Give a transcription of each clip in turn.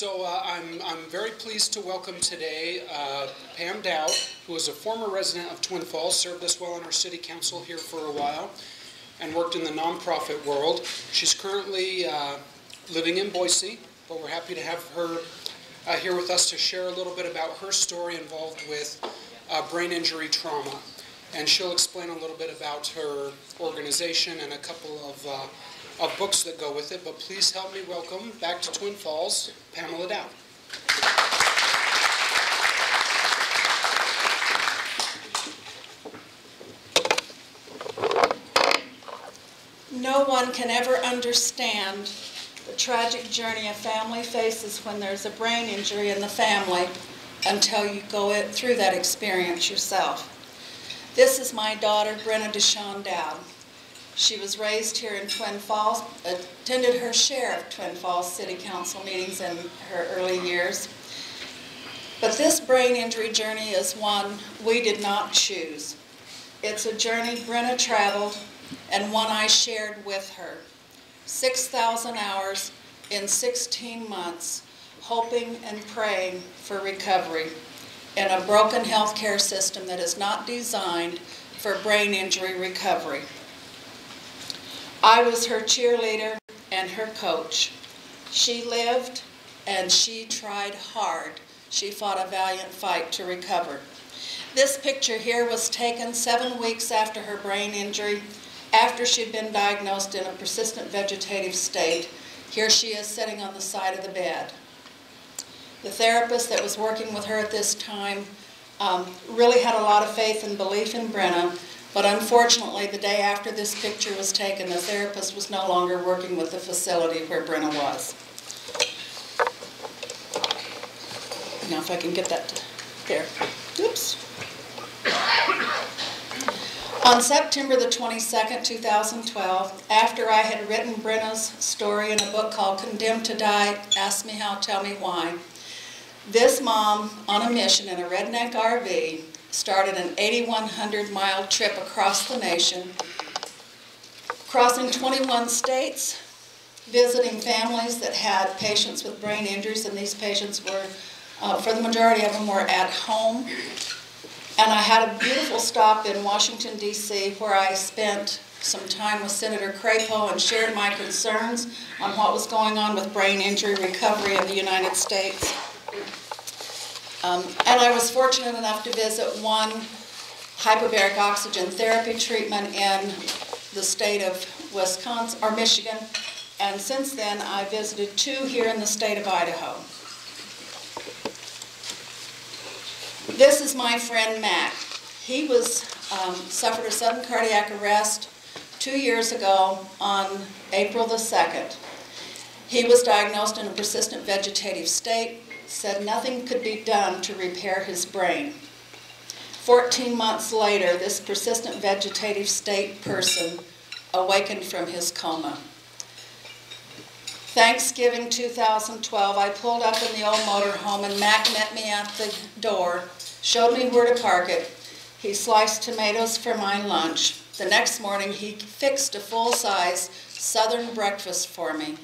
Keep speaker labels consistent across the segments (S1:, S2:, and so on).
S1: So I'm very pleased to welcome today Pam Dowd, who is a former resident of Twin Falls, served us well on our city council here for a while, and worked in the nonprofit world. She's currently living in Boise, but we're happy to have her here with us to share a little bit about her story involved with brain injury trauma. And she'll explain a little bit about her organization and a couple of books that go with it. But please help me welcome back to Twin Falls, Pamela Dowd.
S2: No one can ever understand the tragic journey a family faces when there's a brain injury in the family until you go through that experience yourself. This is my daughter, Brennas Dowd. She was raised here in Twin Falls, attended her share of Twin Falls City Council meetings in her early years. But this brain injury journey is one we did not choose. It's a journey Brenna traveled and one I shared with her. 6,000 hours in 16 months, hoping and praying for recovery in a broken healthcare system that is not designed for brain injury recovery. I was her cheerleader and her coach. She lived and she tried hard. She fought a valiant fight to recover. This picture here was taken 7 weeks after her brain injury, after she'd been diagnosed in a persistent vegetative state. Here she is sitting on the side of the bed. The therapist that was working with her at this time really had a lot of faith and belief in Brenna, but unfortunately the day after this picture was taken, the therapist was no longer working with the facility where Brenna was. Now if I can get that there. Oops. On September the 22nd, 2012, after I had written Brenna's story in a book called Condemned to Die, Ask Me How, Tell Me Why, this mom on a mission in a redneck RV started an 8,100-mile trip across the nation, crossing 21 states, visiting families that had patients with brain injuries, and these patients were, for the majority of them, were at home. And I had a beautiful stop in Washington, D.C., where I spent some time with Senator Crapo and shared my concerns on what was going on with brain injury recovery in the United States. And I was fortunate enough to visit one hyperbaric oxygen therapy treatment in the state of Wisconsin, or Michigan, and since then I visited 2 here in the state of Idaho. This is my friend Mack. He suffered a sudden cardiac arrest 2 years ago on April the 2nd. He was diagnosed in a persistent vegetative state, said nothing could be done to repair his brain. 14 months later, this persistent vegetative state person awakened from his coma. Thanksgiving 2012, I pulled up in the old motorhome and Mack met me at the door, showed me where to park it. He sliced tomatoes for my lunch. The next morning, he fixed a full-size Southern breakfast for me.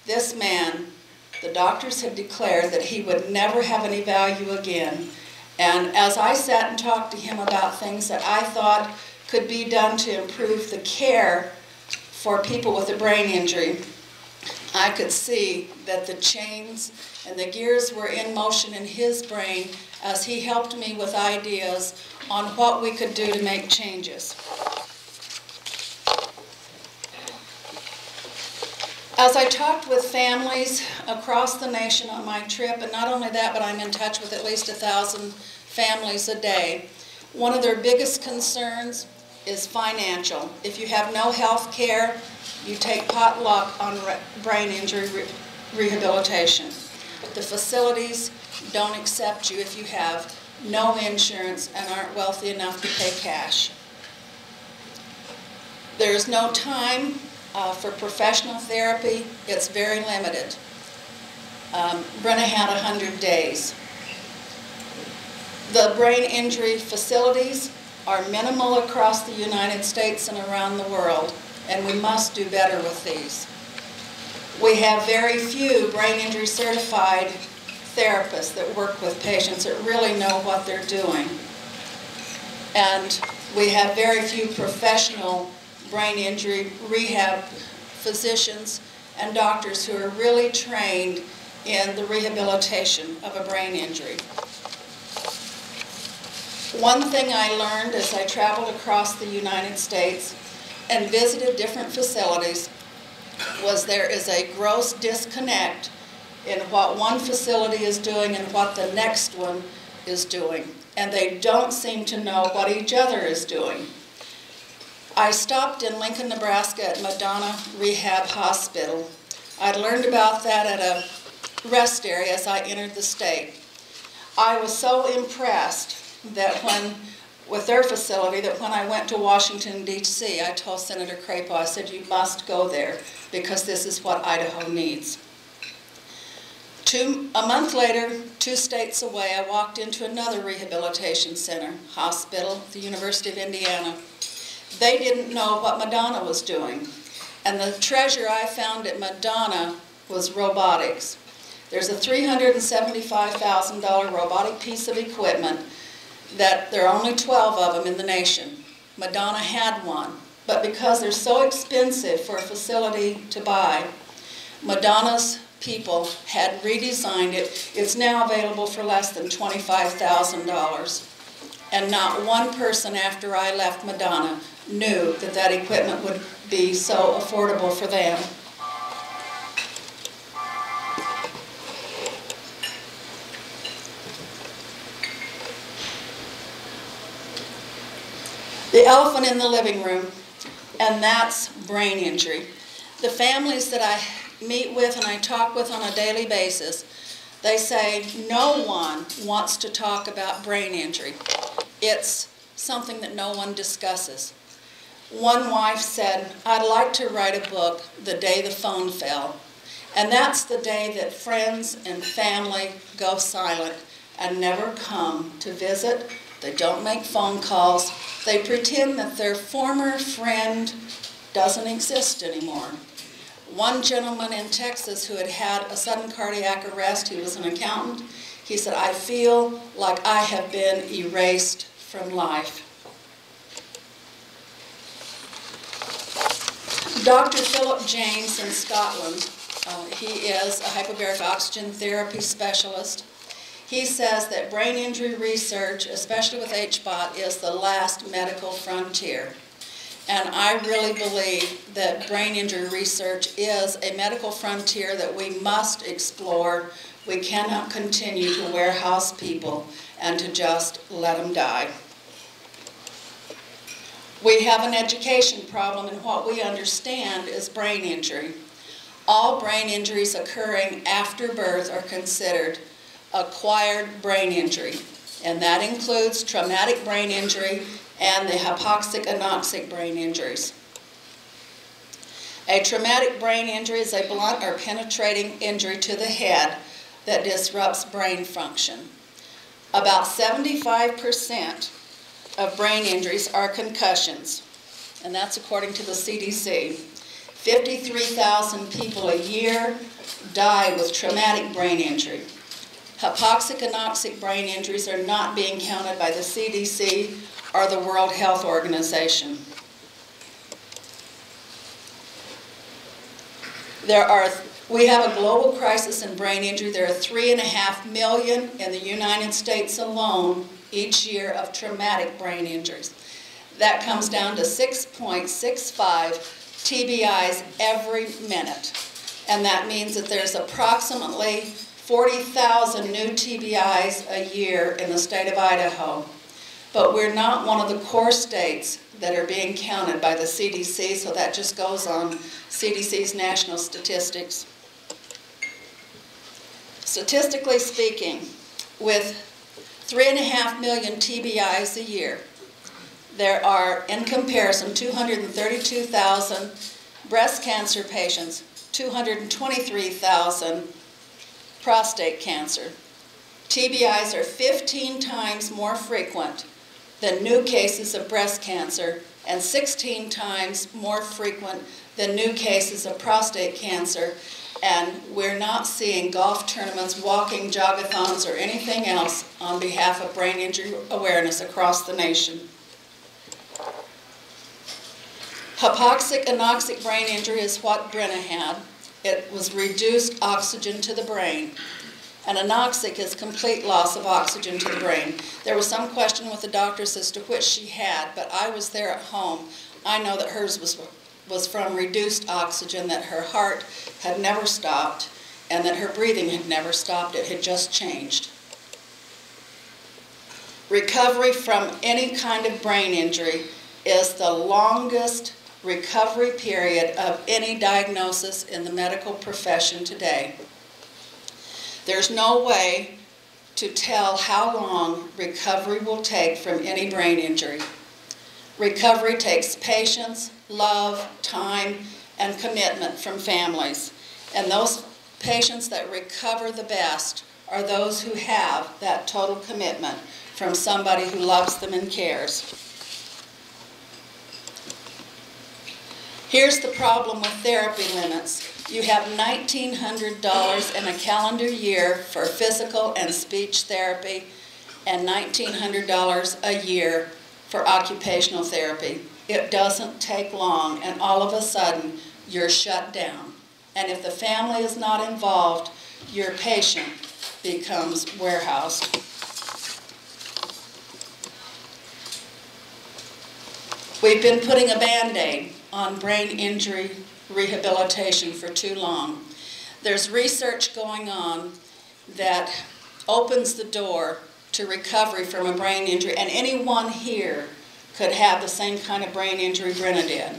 S2: This man, the doctors had declared that he would never have any value again. And as I sat and talked to him about things that I thought could be done to improve the care for people with a brain injury, I could see that the chains and the gears were in motion in his brain as he helped me with ideas on what we could do to make changes. As I talked with families across the nation on my trip, and not only that, but I'm in touch with at least 1,000 families a day, one of their biggest concerns is financial. If you have no health care, you take potluck on brain injury rehabilitation. The facilities don't accept you if you have no insurance and aren't wealthy enough to pay cash. There is no time for professional therapy. It's very limited. Brenna had 100 days. The brain injury facilities are minimal across the United States and around the world, and we must do better with these. We have very few brain injury certified therapists that work with patients that really know what they're doing. And we have very few professional brain injury rehab physicians and doctors who are really trained in the rehabilitation of a brain injury. One thing I learned as I traveled across the United States and visited different facilities was there is a gross disconnect in what one facility is doing and what the next one is doing. And they don't seem to know what each other is doing. I stopped in Lincoln, Nebraska at Madonna Rehab Hospital. I'd learned about that at a rest area as I entered the state. I was so impressed that with their facility, that when I went to Washington, D.C., I told Senator Crapo, I said, you must go there because this is what Idaho needs. A month later, 2 states away, I walked into another rehabilitation center, hospital, the University of Indiana. They didn't know what Madonna was doing. And the treasure I found at Madonna was robotics. There's a $375,000 robotic piece of equipment that there are only 12 of them in the nation. Madonna had one, but because they're so expensive for a facility to buy, Madonna's people had redesigned it. It's now available for less than $25,000. And not one person after I left Madonna knew that that equipment would be so affordable for them. The elephant in the living room, and that's brain injury. The families that I meet with and I talk with on a daily basis, they say no one wants to talk about brain injury. It's something that no one discusses. One wife said, I'd like to write a book the day the phone fell. And that's the day that friends and family go silent and never come to visit. They don't make phone calls. They pretend that their former friend doesn't exist anymore. One gentleman in Texas who had had a sudden cardiac arrest, he was an accountant, he said, I feel like I have been erased from life. Dr. Philip James in Scotland, he is a hyperbaric oxygen therapy specialist. He says that brain injury research, especially with HBOT, is the last medical frontier. And I really believe that brain injury research is a medical frontier that we must explore. We cannot continue to warehouse people and to just let them die. We have an education problem, and what we understand is brain injury. All brain injuries occurring after birth are considered acquired brain injury, and that includes traumatic brain injury and the hypoxic anoxic brain injuries. A traumatic brain injury is a blunt or penetrating injury to the head that disrupts brain function. About 75% of brain injuries are concussions, and that's according to the CDC. 53,000 people a year die with traumatic brain injury. Hypoxic anoxic brain injuries are not being counted by the CDC or the World Health Organization. We have a global crisis in brain injury. There are 3.5 million in the United States alone each year of traumatic brain injuries. That comes down to 6.65 TBIs every minute. And that means that there's approximately 40,000 new TBIs a year in the state of Idaho. But we're not one of the core states that are being counted by the CDC, so that just goes on CDC's national statistics. Statistically speaking, with 3.5 million TBIs a year, there are, in comparison, 232,000 breast cancer patients, 223,000 prostate cancer. TBIs are 15 times more frequent than new cases of breast cancer and 16 times more frequent than new cases of prostate cancer. And we're not seeing golf tournaments, walking, jogathons, or anything else on behalf of brain injury awareness across the nation. Hypoxic anoxic brain injury is what Brenna had. It was reduced oxygen to the brain. And anoxic is complete loss of oxygen to the brain. There was some question with the doctors as to which she had, but I was there at home. I know that hers was from reduced oxygen, that her heart had never stopped, and that her breathing had never stopped. It had just changed. Recovery from any kind of brain injury is the longest recovery period of any diagnosis in the medical profession today. There's no way to tell how long recovery will take from any brain injury. Recovery takes patience, love, time, and commitment from families. And those patients that recover the best are those who have that total commitment from somebody who loves them and cares. Here's the problem with therapy limits. You have $1,900 in a calendar year for physical and speech therapy and $1,900 a year for occupational therapy. It doesn't take long, and all of a sudden you're shut down. And if the family is not involved, your patient becomes warehoused. We've been putting a Band-Aid on brain injury rehabilitation for too long. There's research going on that opens the door to recovery from a brain injury, and anyone here could have the same kind of brain injury Brenna did.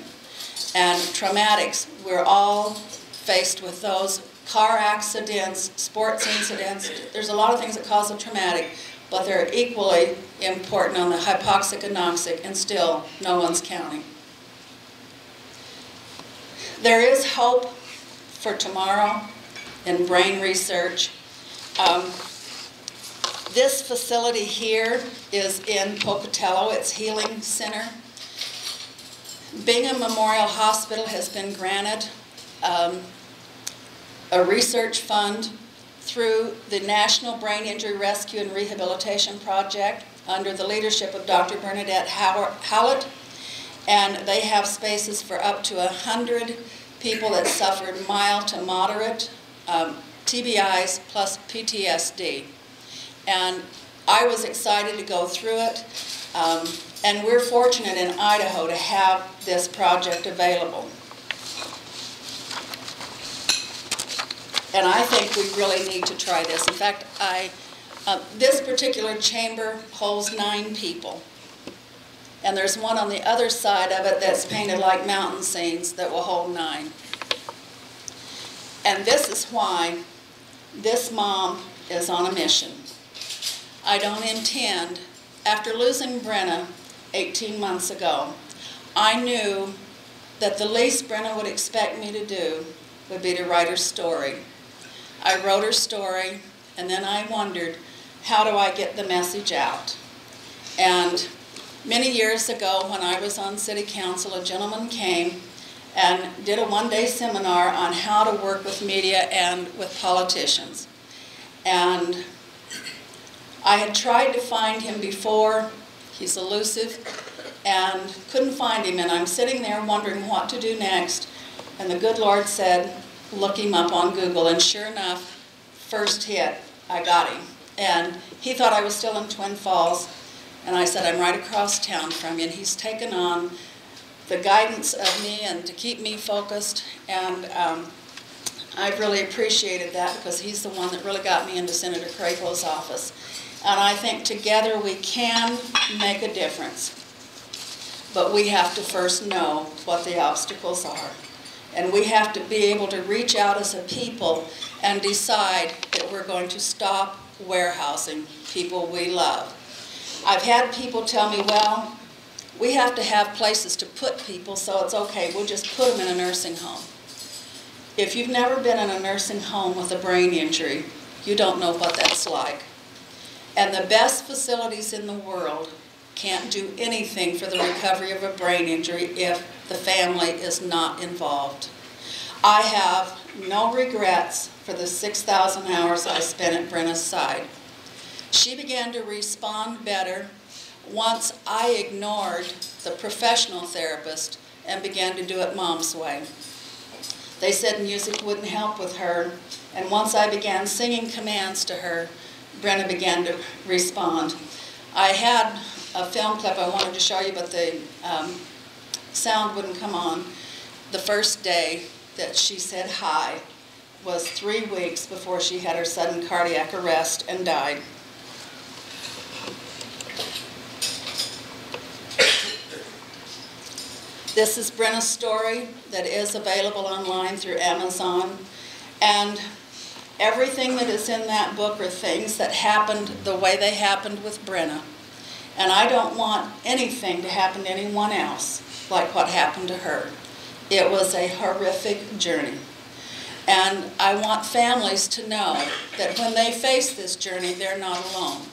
S2: And traumatics, we're all faced with those. Car accidents, sports incidents, there's a lot of things that cause a traumatic, but they're equally important on the hypoxic anoxic, and still no one's counting. There is hope for tomorrow in brain research. This facility here is in Pocatello. It's Healing Center. Bingham Memorial Hospital has been granted a research fund through the National Brain Injury Rescue and Rehabilitation Project under the leadership of Dr. Bernadette Howlett. And they have spaces for up to 100 people that suffered mild to moderate TBIs plus PTSD. And I was excited to go through it. And we're fortunate in Idaho to have this project available. And I think we really need to try this. In fact, this particular chamber holds 9 people. And there's one on the other side of it that's painted like mountain scenes that will hold 9. And this is why this mom is on a mission. I don't intend, after losing Brenna 18 months ago, I knew that the least Brenna would expect me to do would be to write her story. I wrote her story, and then I wondered, how do I get the message out? And many years ago, when I was on city council, a gentleman came and did a one-day seminar on how to work with media and with politicians. And I had tried to find him before. He's elusive, and couldn't find him. And I'm sitting there wondering what to do next. And the good Lord said, look him up on Google. And sure enough, first hit, I got him. And he thought I was still in Twin Falls. And I said, I'm right across town from you. And he's taken on the guidance of me and to keep me focused. And I've really appreciated that, because he's the one that really got me into Senator Crapo's office. And I think together we can make a difference. But we have to first know what the obstacles are. And we have to be able to reach out as a people and decide that we're going to stop warehousing people we love. I've had people tell me, well, we have to have places to put people, so it's okay, we'll just put them in a nursing home. If you've never been in a nursing home with a brain injury, you don't know what that's like. And the best facilities in the world can't do anything for the recovery of a brain injury if the family is not involved. I have no regrets for the 6,000 hours I spent at Brenna's side. She began to respond better once I ignored the professional therapist and began to do it Mom's way. They said music wouldn't help with her, and once I began singing commands to her, Brenna began to respond. I had a film clip I wanted to show you, but the sound wouldn't come on. The first day that she said hi was 3 weeks before she had her sudden cardiac arrest and died. This is Brennas Story that is available online through Amazon, and everything that is in that book are things that happened the way they happened with Brenna. And I don't want anything to happen to anyone else like what happened to her. It was a horrific journey. And I want families to know that when they face this journey, they're not alone.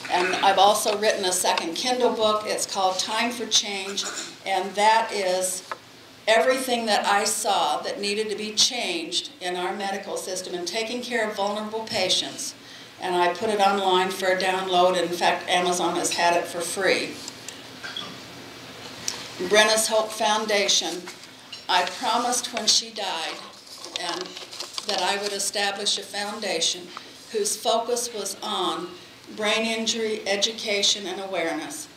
S2: And I've also written a second Kindle book. It's called Time for Change, and that is everything that I saw that needed to be changed in our medical system and taking care of vulnerable patients. And I put it online for a download. In fact, Amazon has had it for free. Brenna's Hope Foundation, I promised when she died and that I would establish a foundation whose focus was on brain injury, education, and awareness.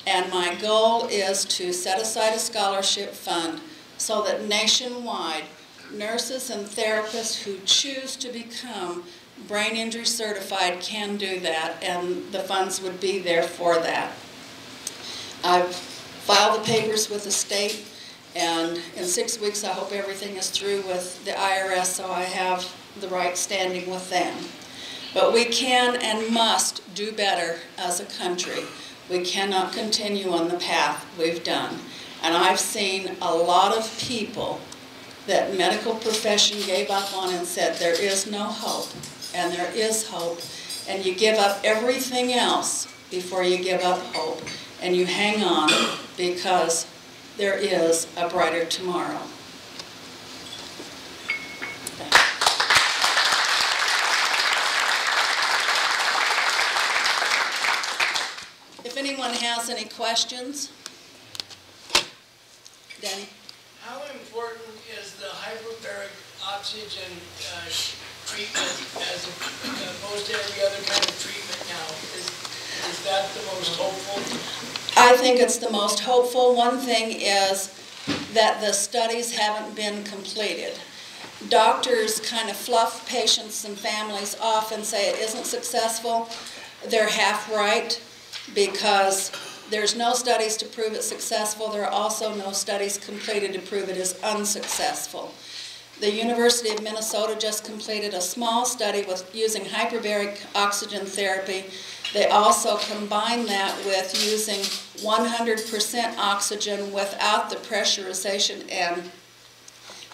S2: And my goal is to set aside a scholarship fund so that nationwide nurses and therapists who choose to become brain injury certified can do that, and the funds would be there for that. I've filed the papers with the state, and in 6 weeks I hope everything is through with the IRS so I have the right standing with them. But we can and must do better as a country. We cannot continue on the path we've done. And I've seen a lot of people that medical profession gave up on and said there is no hope, and there is hope. And you give up everything else before you give up hope. And you hang on because there is a brighter tomorrow. If anyone has any questions, Danny?
S3: How important is the hyperbaric oxygen treatment as opposed to every other kind of treatment now? Is that the most hopeful?
S2: I think it's the most hopeful. One thing is that the studies haven't been completed. Doctors kind of fluff patients and families off and say it isn't successful. They're half right, because there's no studies to prove it's successful. There are also no studies completed to prove it is unsuccessful. The University of Minnesota just completed a small study with using hyperbaric oxygen therapy. They also combined that with using 100% oxygen without the pressurization, and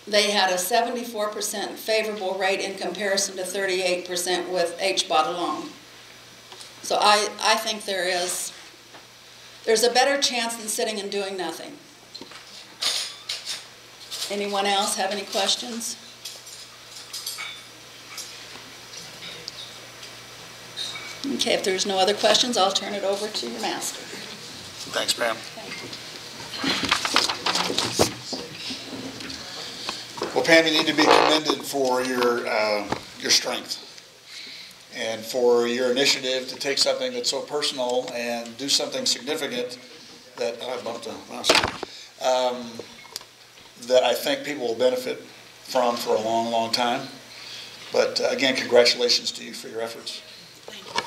S2: they had a 74% favorable rate in comparison to 38% with HBOT alone. So I think there's a better chance than sitting and doing nothing. Anyone else have any questions? Okay, if there's no other questions, I'll turn it over to your master.
S4: Thanks, Pam. Well, Pam, you need to be commended for your strength and for your initiative to take something that's so personal and do something significant that I bumped a mouse, that I think people will benefit from for a long, long time. But again, congratulations to you for your efforts.
S2: Thank you.